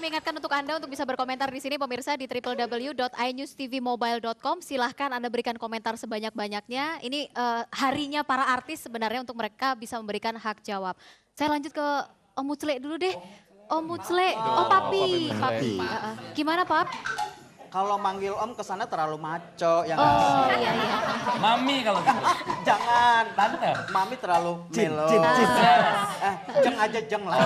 kami ingatkan untuk Anda untuk bisa berkomentar di sini pemirsa di www.inewstvmobile.com. Silahkan Anda berikan komentar sebanyak-banyaknya. Ini harinya para artis sebenarnya untuk mereka bisa memberikan hak jawab. Saya lanjut ke Om Mucle dulu deh. Om Mucle, oh Papi. Papi. Gimana Pap? Kalau manggil Om kesannya terlalu maco, ya nggak Oh sih? iya iya. Mami kalau gitu. Jangan. Tante. Mami terlalu melo. Jeng aja jeng lah.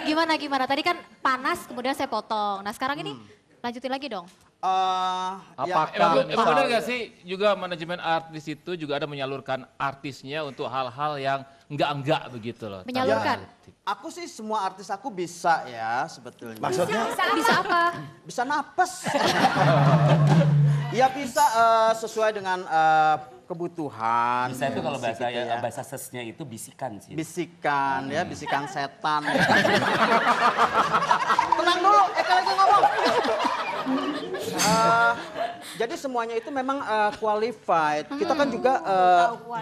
Gimana? Tadi kan panas kemudian saya potong. Nah sekarang ini lanjutin lagi dong. Emang benar gak sih juga manajemen artis itu juga ada menyalurkan artisnya untuk hal-hal yang enggak begitu loh. Menyalurkan? Aku sih semua artis aku bisa ya sebetulnya. Maksudnya? Bisa apa? Bisa napes. Ya bisa sesuai dengan kebutuhan. Bisa itu kalau bahasa Gitu ya. bahasa sesnya itu bisikan sih. Bisikan ya, bisikan setan. Tenang dulu, Eka lagi ngomong. Jadi semuanya itu memang qualified. Kita kan juga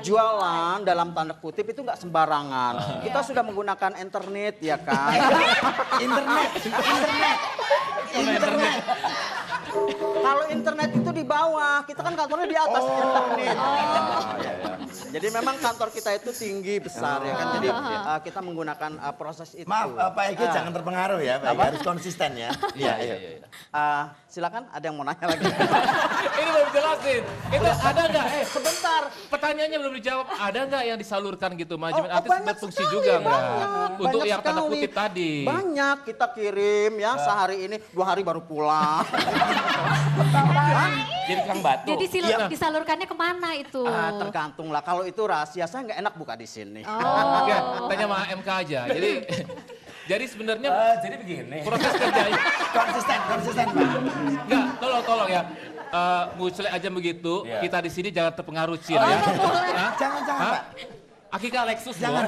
jualan dalam tanda kutip itu nggak sembarangan. Kita sudah menggunakan internet ya kan. Internet. Kalau internet itu di bawah, kita kan kantornya di atas internet. Jadi memang kantor kita itu tinggi besar ya kan. Jadi kita menggunakan proses itu. Maaf Pak Egi jangan terpengaruh ya, Pak Egi harus konsisten ya. Iya. Silakan ada yang mau nanya lagi. Ini belum jelasin. Itu ada nggak? Sebentar. Pertanyaannya belum dijawab. Ada nggak yang disalurkan gitu? Manajemen Oh, artis banyak berfungsi sekali, juga nggak? banyak. Untuk Banyak yang tanda sekali. kutip tadi. Banyak kita kirim ya sehari ini 2 hari baru pulang. Jadi tukang batu. Jadi disalurkannya kemana itu? Tergantung lah. Kalau itu rahasia saya nggak enak buka di sini. Enggak, tanya sama MK aja. Jadi sebenarnya Jadi begini. proses kerjanya Konsisten Pak. enggak, tolong ya. Muclek aja begitu, Iya. kita di sini jangan terpengaruh Cin ya. Hah? Jangan Hah? Pak. Akika Lexus Jangan.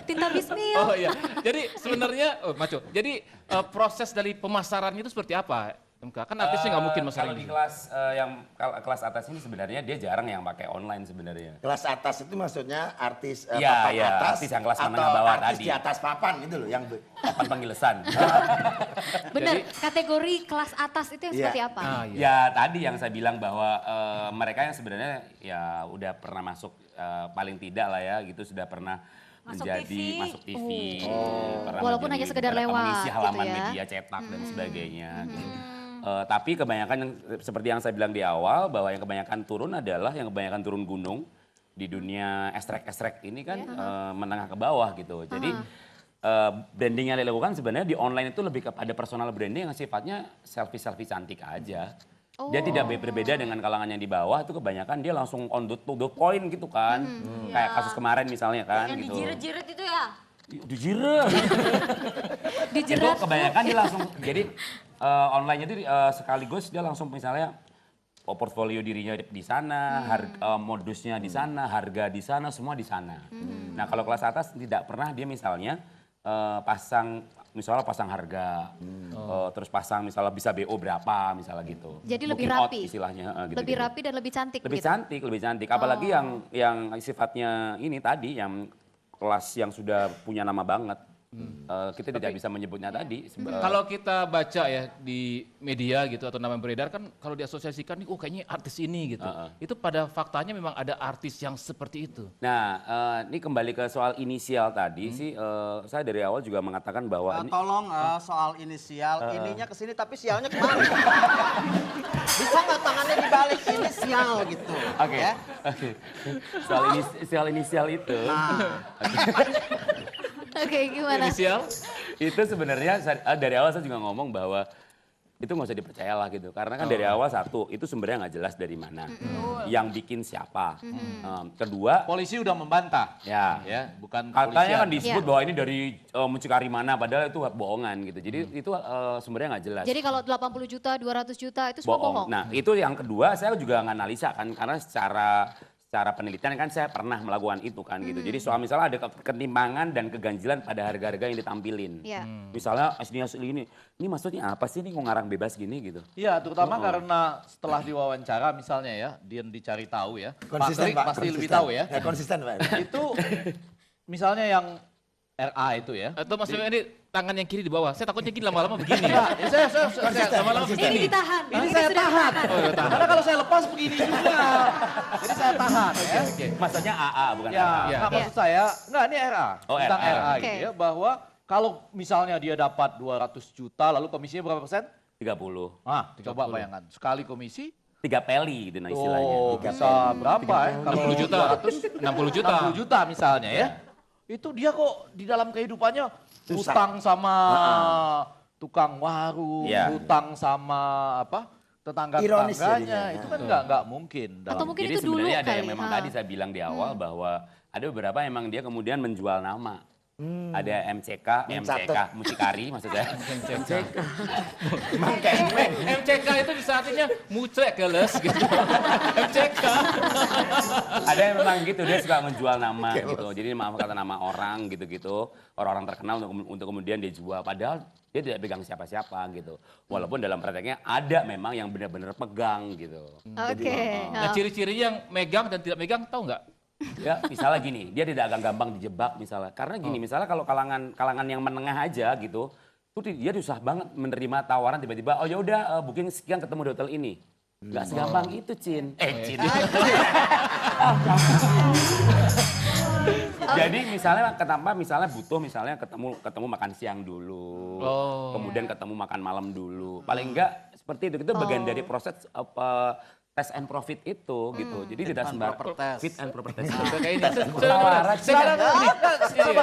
Tinta Bismil. Oh iya. Jadi sebenarnya Maco. Jadi proses dari pemasarannya itu seperti apa? MK kan artisnya nggak mungkin masalah Kalau di ini. kelas kelas atas ini sebenarnya dia jarang yang pakai online sebenarnya. Kelas atas itu maksudnya artis Iya, papan iya, atas artis yang kelas atau menengah bawah artis tadi. di atas papan gitu loh yang Papan penggilesan. Bener, kategori kelas atas itu yang Iya. seperti apa? Iya. Ya tadi yang saya bilang bahwa mereka yang sebenarnya ya udah pernah masuk paling tidak lah ya gitu sudah pernah masuk TV. Pernah Walaupun menjadi hanya sekedar beberapa lewat mengisi gitu halaman ya. media cetak dan sebagainya. Gitu. Tapi kebanyakan yang seperti yang saya bilang di awal bahwa yang kebanyakan turun adalah yang kebanyakan turun gunung di dunia estrek-estrek ini kan menengah ke bawah gitu. Jadi branding yang dilakukan sebenarnya di online itu lebih kepada personal branding yang sifatnya selfie cantik aja. Dia tidak berbeda dengan kalangan yang di bawah itu kebanyakan dia langsung on the point gitu kan. Kayak kasus kemarin misalnya kan Yang gitu. dijiret-jiret itu ya? Dijiret. Itu kebanyakan dia langsung jadi online itu sekaligus dia langsung misalnya portfolio dirinya di sana, modusnya di sana, harga di sana, semua di sana. Nah kalau kelas atas tidak pernah dia misalnya pasang harga, terus pasang misalnya bisa BO berapa misalnya gitu. Jadi lebih Booking out rapi. istilahnya. Lebih rapi dan lebih cantik Lebih gitu. cantik, lebih cantik. Apalagi yang sifatnya ini tadi yang kelas yang sudah punya nama banget. Kita tidak bisa menyebutnya tadi. Kalau kita baca ya di media gitu atau nama yang beredar kan kalau diasosiasikan nih, kayaknya artis ini gitu. Itu pada faktanya memang ada artis yang seperti itu. Nah, ini kembali ke soal inisial tadi sih. Saya dari awal juga mengatakan bahwa Tolong soal inisial, ininya ke sini tapi sialnya kemana? Bisa nggak tangannya dibalik inisial gitu? Oke. Ya? Oke. Soal inisial itu. Oke, gimana? Inisial? Itu sebenarnya dari awal saya juga ngomong bahwa itu nggak usah dipercaya lah gitu. Karena kan dari awal satu, itu sumbernya nggak jelas dari mana. Yang bikin siapa. Kedua, Polisi udah membantah. ya Bukan katanya kan kepolisian. disebut bahwa ini dari mucikari mana, padahal itu bohongan gitu. Jadi itu sumbernya nggak jelas. Jadi kalau 80 juta, 200 juta itu semua bohong? Nah itu yang kedua saya juga nganalisa kan karena secara penelitian kan saya pernah melakukan itu kan gitu. Jadi soal misalnya ada ketimpangan dan keganjilan pada harga-harga yang ditampilin. Iya. Misalnya asli ini maksudnya apa sih ini kok ngarang bebas gini gitu. Iya, terutama karena setelah diwawancara misalnya ya, dia dicari tahu ya. Konsisten Pak Klik Pak. pasti lebih konsisten. tahu ya. Ya konsisten Pak. Itu misalnya yang RA itu ya. Atau maksudnya ini tangan yang kiri di bawah. Saya takutnya gini lama-lama begini. Ya, saya Lama-lama Ini begini. ditahan. ini Ini saya sudah tahan. ditahan. Karena kalau saya lepas begini juga. Jadi saya tahan ya. Oke. Maksudnya AA bukan Ya, RA. Iya. nggak, maksud saya, enggak ini RA. Oh, Tentang RA. RA Oke. gitu ya, bahwa kalau misalnya dia dapat 200 juta, lalu komisinya berapa persen? 30. Ah, coba bayangkan, sekali komisi, 3 peli itu nah istilahnya. oh bisa berapa ya? Kalau 60 juta. 60 juta. 60 juta misalnya ya. Itu dia kok di dalam kehidupannya utang sama tukang warung, Iya. utang sama apa? Ironis Tetangga-tetangganya, jadinya. itu kan nggak mungkin. Atau dalam- mungkin Jadi itu dulu sebenarnya ada yang kali, memang ha. tadi saya bilang di awal bahwa ada beberapa emang dia kemudian menjual nama. Ada MCK, mucikari maksudnya. MCK itu bisa artinya mucek keles gitu. MCK. Ada yang memang gitu, dia suka menjual nama gitu. Jadi maaf kata nama orang gitu-gitu. Orang-orang terkenal untuk kemudian dia jual. Padahal dia tidak pegang siapa-siapa gitu. Walaupun dalam prakteknya ada memang yang benar-benar pegang gitu. Oke. Nah, ciri-ciri yang megang dan tidak megang tahu nggak? Ya misalnya gini, dia tidak akan gampang dijebak misalnya. Karena gini, misalnya kalau kalangan yang menengah aja gitu, tuh dia susah banget menerima tawaran tiba-tiba, oh ya udah booking sekian ketemu di hotel ini. Gak segampang itu, Cin. Cin. Jadi misalnya misalnya butuh misalnya ketemu makan siang dulu. Kemudian ketemu makan malam dulu. Paling enggak seperti itu bagian dari proses test and profit itu gitu. Jadi tidak sembarang fit and proper test. Kayak ini.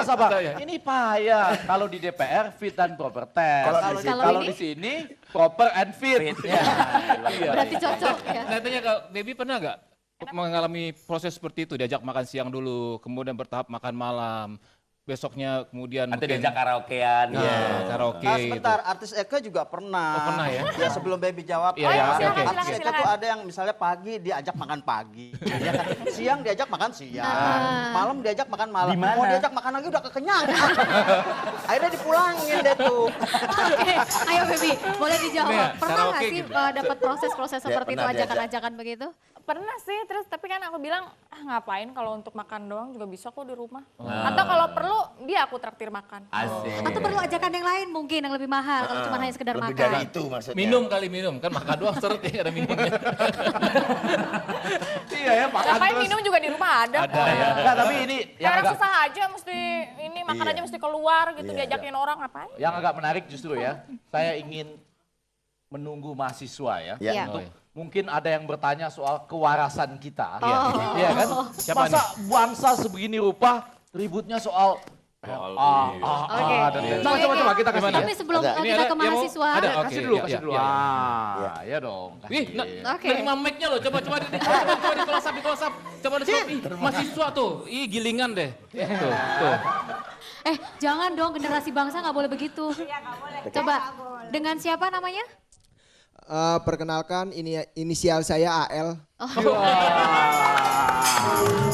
Sabar. Ini payah. Kalau di DPR fit dan proper test. Kalau Di sini proper and fit. Berarti cocok ya. Saya tanya ke Baby, pernah nggak mengalami proses seperti itu? Diajak makan siang dulu, kemudian bertahap makan malam. Besoknya kemudian Atau mungkin diajak karaokean. karaoke Nah, gitu. sebentar, artis Eka juga pernah. Oh, pernah ya? Ya sebelum Baby jawab. Iya, iya, oke, oke. Artis Eka tuh ada yang misalnya pagi diajak makan pagi. Ya kan? Siang diajak makan siang. Malam diajak makan malam. Di mana? Mau diajak makan lagi udah kekenyang. Akhirnya dipulangin deh tuh. Oke, ayo Baby, boleh dijawab. Iya, Pernah nggak karaoke sih gitu. dapat proses-proses seperti itu, pernah diajak. ajakan-ajakan begitu? Pernah sih, terus tapi kan aku bilang, ngapain kalau untuk makan doang juga bisa kok di rumah. Atau kalau perlu dia aku traktir makan. Asik. Atau perlu ajakan yang lain mungkin yang lebih mahal kalau cuma hanya sekedar Lebih makan. dari itu maksudnya. Minum kan makan doang seret ya ada minumnya. Iya ya, makan Ngapain terus. minum juga di rumah ada kok. Enggak, tapi ini yang Orang agak susah aja mesti ini makan aja mesti keluar gitu diajakin orang ngapain. yang agak menarik justru ya. Saya ingin menunggu mahasiswa ya. Iya. Untuk mungkin ada yang bertanya soal kewarasan kita. Oh. Iya kan? Siapa Masa bangsa sebegini rupa ributnya soal Oke. Coba kita kasih. Tapi sebelum Ada. Ini kita ada ke yang mau- mahasiswa, ada, oke. Kasih dulu, Iya, kasih dulu. iya, Ya dong. Wih, Oke. nerima mic-nya loh, coba di close up. Coba di stop. Ih, mahasiswa tuh, ih gilingan deh. Tuh. jangan dong generasi bangsa nggak boleh begitu. Coba, dengan siapa namanya? Perkenalkan, ini inisial saya AL.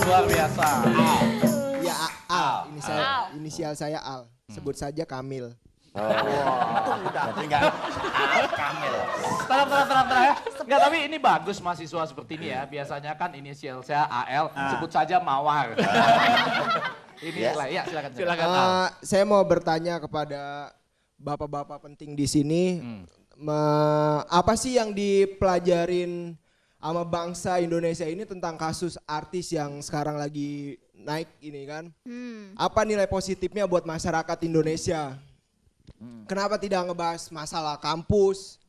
Luar biasa. Ya Al. Inisial saya Al. Sebut saja Kamil. Berarti enggak Kamil. Tenang ya. Enggak, tapi ini bagus mahasiswa seperti ini ya. Biasanya kan inisial saya AL, sebut saja Mawar. Ini ya, silakan. Saya mau bertanya kepada bapak-bapak penting di sini. Apa sih yang dipelajarin sama bangsa Indonesia ini tentang kasus artis yang sekarang lagi naik ini kan? Apa nilai positifnya buat masyarakat Indonesia? Kenapa tidak ngebahas masalah kampus,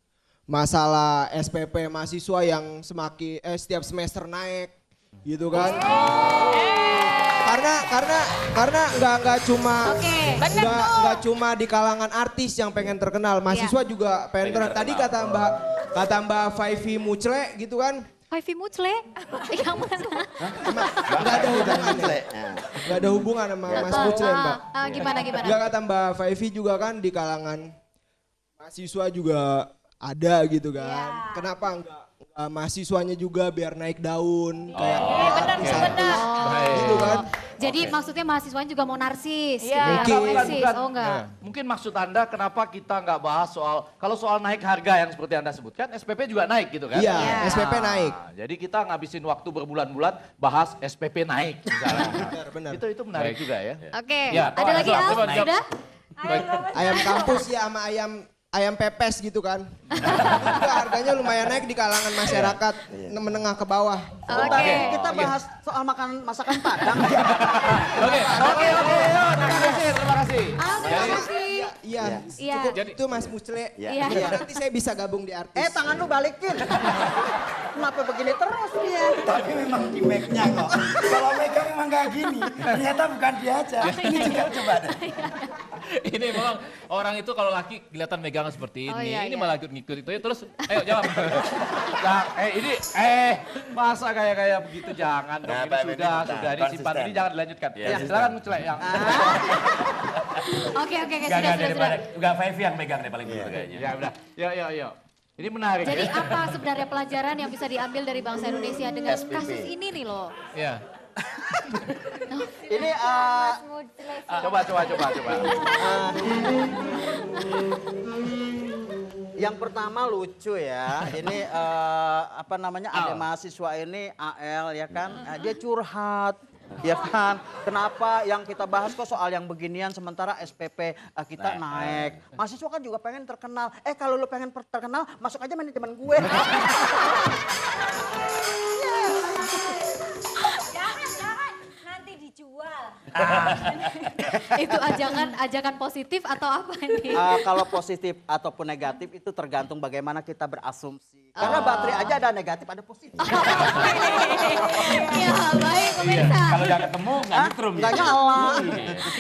masalah SPP mahasiswa yang setiap semester naik, gitu kan? Karena nggak cuma nggak cuma di kalangan artis yang pengen terkenal, mahasiswa juga pengen terkenal. Tadi kata Mbak Faifi Mucle gitu kan? Faifi Mucle? Yang mana? Nggak ada hubungan ya? Nggak ada hubungan sama Mas Mucle Mbak. Gimana? Nggak, kata Mbak Faifi juga kan di kalangan mahasiswa juga ada gitu kan. Kenapa mahasiswanya juga biar naik daun kayak benar, artis-artis gitu kan. Jadi maksudnya mahasiswanya juga mau narsis. Iya. gitu ya, Mungkin. narsis. Oh enggak. Mungkin maksud Anda kenapa kita nggak bahas kalau soal naik harga yang seperti Anda sebutkan, SPP juga naik gitu kan? Iya, SPP naik. Nah, jadi kita ngabisin waktu berbulan-bulan bahas SPP naik misalnya. Benar. Itu menarik juga ya. Oke, Ya, ada lagi Al? coba dijawab. Sudah? Ayam kampus ya sama ayam pepes gitu kan. Itu juga harganya lumayan naik di kalangan masyarakat menengah ke bawah. Oke. Kita bahas soal masakan Padang. Oke, terima kasih. Al, terima kasih. Iya, Iya. cukup itu Mas Musle. Iya. Nanti saya bisa gabung di artis. Tangan lu balikin. Kenapa begini terus dia? Tapi memang di make-nya kok. Kalau megang memang gak gini. Ternyata bukan dia aja. Ini juga coba deh. Ini memang orang itu kalau laki kelihatan megangan seperti ini. Oh, iya, Ini iya. malah ngikut itu. Terus ayo jawab. Nah, masa kayak begitu jangan dong. Nah, Ini Pak, sudah, ini ini konsisten. simpan. Ini jangan dilanjutkan. Iya, Ya, silakan Muclek yang. Oke, Enggak sudah. daripada enggak Five yang megang deh paling dulu kayaknya. Ya udah, yuk. Ini menarik Jadi ya. apa sebenarnya pelajaran yang bisa diambil dari bangsa Indonesia dengan SPP. kasus ini nih loh? Ya. Ini Coba. yang pertama lucu ya. Ini ada mahasiswa ini AL ya kan. Dia curhat. Ya kan, kenapa yang kita bahas kok soal yang beginian sementara SPP kita naik. Mahasiswa kan juga pengen terkenal. Kalau lu pengen terkenal, masuk aja manajemen gue. Jangan, nanti dijual. Itu ajakan positif atau apa nih? Kalau positif ataupun negatif itu tergantung bagaimana kita berasumsi. Karena baterai aja ada negatif, ada positif. Ya baik pemirsa. Kalau nggak ketemu nggak nyetrum Nggak ya. nyala.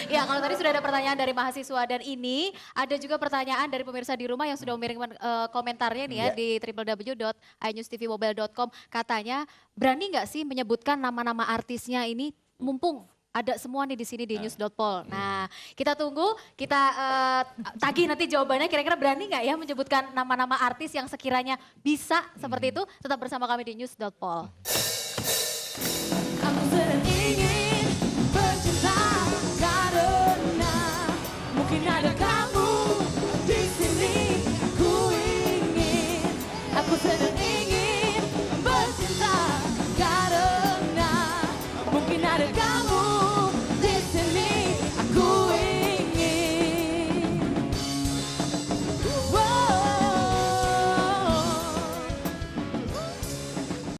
Ya kalau tadi sudah ada pertanyaan dari mahasiswa dan ini ada juga pertanyaan dari pemirsa di rumah yang sudah mengirimkan komentarnya nih ya di www.inewstvmobile.com. Katanya berani nggak sih menyebutkan nama-nama artisnya ini mumpung ada semua nih di sini di news.pol. Nah, kita tunggu, kita tagih nanti jawabannya kira-kira berani nggak ya menyebutkan nama-nama artis yang sekiranya bisa seperti itu. Tetap bersama kami di news.pol. Aku ingin